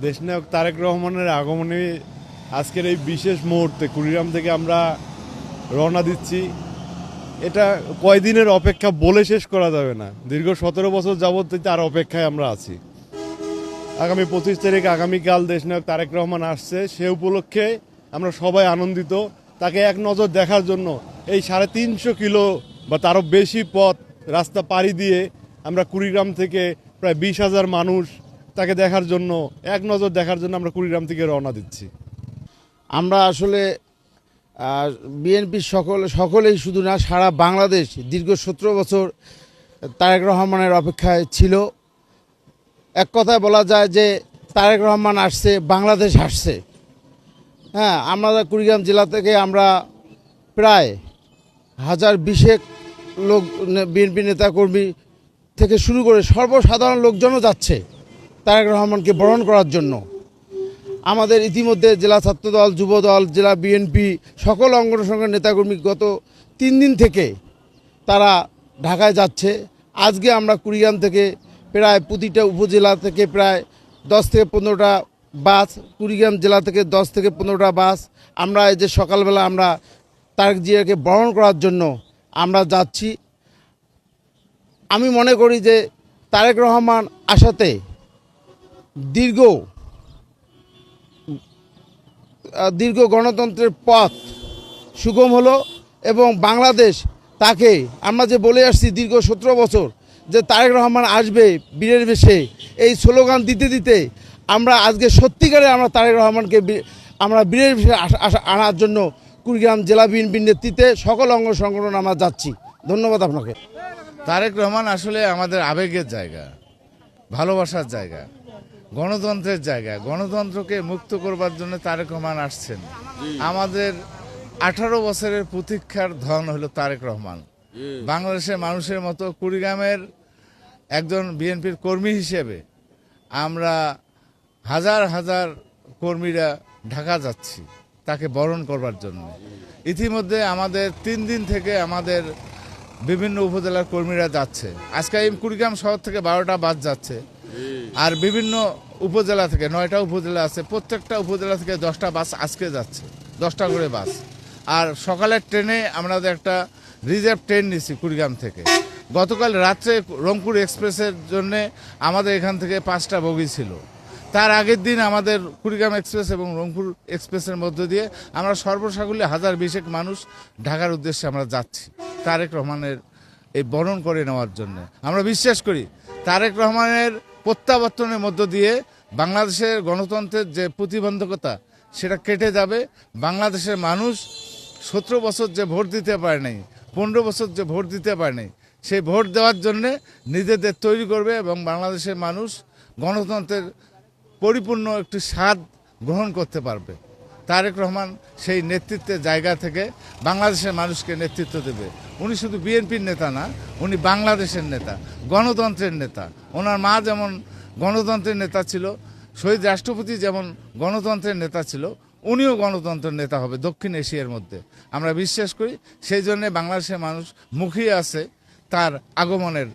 দেশনায়ক তারেক রহমানের আগমনে আজকের এই বিশেষ মুহূর্তে কুড়িগ্রাম থেকে আমরা রওনা দিচ্ছি। এটা কয়দিনের অপেক্ষা বলে শেষ করা যাবে না। দীর্ঘ 17 বছর যাবত তার অপেক্ষায় আমরা আছি। আগামী 25 তারিখ আগামীকাল দেশনায়ক তারেক রহমান আসছে, সে উপলক্ষে আমরা সবাই আনন্দিত। তাকে এক নজর দেখার জন্য এই 350 কিলো বা তারও বেশি পথ রাস্তা পাড়ি দিয়ে আমরা কুড়িগ্রাম থেকে প্রায় 20,000 মানুষ তাকে দেখার জন্য, এক নজর দেখার জন্য আমরা কুড়িগ্রাম থেকে রওনা দিচ্ছি। আমরা আসলে বিএনপির সকলেই শুধু না, সারা বাংলাদেশ দীর্ঘ 17 বছর তারেক রহমানের অপেক্ষায় ছিল। এক কথায় বলা যায় যে তারেক রহমান আসছে, বাংলাদেশ আসছে। হ্যাঁ, আমরা কুড়িগ্রাম জেলা থেকে আমরা প্রায় 1020 লোক, বিএনপি নেতাকর্মী থেকে শুরু করে সর্বসাধারণ লোকজনও যাচ্ছে তারেক রহমানকে বরণ করার জন্য। আমাদের ইতিমধ্যে জেলা ছাত্রদল, যুবদল, জেলা বিএনপি সকল অঙ্গনসংগঠনের নেতাকর্মী গত 3 দিন থেকে তারা ঢাকায় যাচ্ছে। আজকে আমরা কুড়িগ্রাম থেকে প্রায় প্রতিটা উপজেলা থেকে প্রায় 10 থেকে 15টা বাস, কুড়িগ্রাম জেলা থেকে 10 থেকে 15টা বাস, আমরা এই যে সকালবেলা আমরা তারেক জিয়াকে বরণ করার জন্য আমরা যাচ্ছি। আমি মনে করি যে তারেক রহমান আসাতে দীর্ঘ গণতন্ত্রের পথ সুগম হলো এবং বাংলাদেশ তাকে, আমরা যে বলে আসছি দীর্ঘ 17 বছর যে তারেক রহমান আসবে বীরের বেশে, এই স্লোগান দিতে দিতে আমরা আজকে সত্যিকারে আমরা তারেক রহমানকে আমরা বীরের বেশে আনার জন্য কুড়িগ্রাম জেলা বিএনপির নেতৃত্বে সকল অঙ্গ সংগঠন আমরা যাচ্ছি। ধন্যবাদ আপনাকে। তারেক রহমান আসলে আমাদের আবেগের জায়গা, ভালোবাসার জায়গা, গণতন্ত্রের জায়গা। গণতন্ত্রকে মুক্ত করবার জন্য তারেক রহমান আসছেন। আমাদের 18 বছরের প্রতীক্ষার ধন হলো তারেক রহমান। বাংলাদেশের মানুষের মতো কুড়িগ্রামের একজন বিএনপির কর্মী হিসেবে আমরা হাজার হাজার কর্মীরা ঢাকা যাচ্ছি তাকে বরণ করবার জন্য। ইতিমধ্যে আমাদের 3 দিন থেকে আমাদের বিভিন্ন উপজেলার কর্মীরা যাচ্ছে। আজকে এই কুড়িগ্রাম শহর থেকে 12টা বাস যাচ্ছে, আর বিভিন্ন উপজেলা থেকে 9টা উপজেলা আছে, প্রত্যেকটা উপজেলা থেকে 10টা বাস আজকে যাচ্ছে, 10টা করে বাস। আর সকালের ট্রেনে আমরা একটা রিজার্ভ ট্রেন নিছি কুড়িগ্রাম থেকে। গতকাল রাত্রে রংপুর এক্সপ্রেসের জন্য আমাদের এখান থেকে 5টা বগি ছিল। তার আগের দিন আমাদের কুড়িগ্রাম এক্সপ্রেস এবং রংপুর এক্সপ্রেসের মধ্য দিয়ে আমরা সর্বসাকুল্যে 1020 মানুষ ঢাকার উদ্দেশ্যে আমরা যাচ্ছি তারেক রহমানের এই বরণ করে নেওয়ার জন্য। আমরা বিশ্বাস করি তারেক রহমানের প্রত্যাবর্তনের মধ্য দিয়ে বাংলাদেশের গণতন্ত্রের যে প্রতিবন্ধকতা সেটা কেটে যাবে। বাংলাদেশের মানুষ 17 বছর যে ভোট দিতে পারে নাই, 15 বছর যে ভোট দিতে পারে নাই, সেই ভোট দেওয়ার জন্যে নিজেদের তৈরি করবে এবং বাংলাদেশের মানুষ গণতন্ত্রের পরিপূর্ণ একটি স্বাদ গ্রহণ করতে পারবে। তারেক রহমান সেই নেতৃত্বের জায়গা থেকে বাংলাদেশের মানুষকে নেতৃত্ব দেবে। উনি শুধু বিএনপির নেতা না, উনি বাংলাদেশের নেতা, গণতন্ত্রের নেতা। ওনার মা যেমন গণতন্ত্রের নেতা ছিল, শহীদ রাষ্ট্রপতি যেমন গণতন্ত্রের নেতা ছিল, উনিও গণতন্ত্রের নেতা হবে দক্ষিণ এশিয়ার মধ্যে। আমরা বিশ্বাস করি সেই জন্যে বাংলাদেশের মানুষ মুখিয়ে আছে তার আগমনের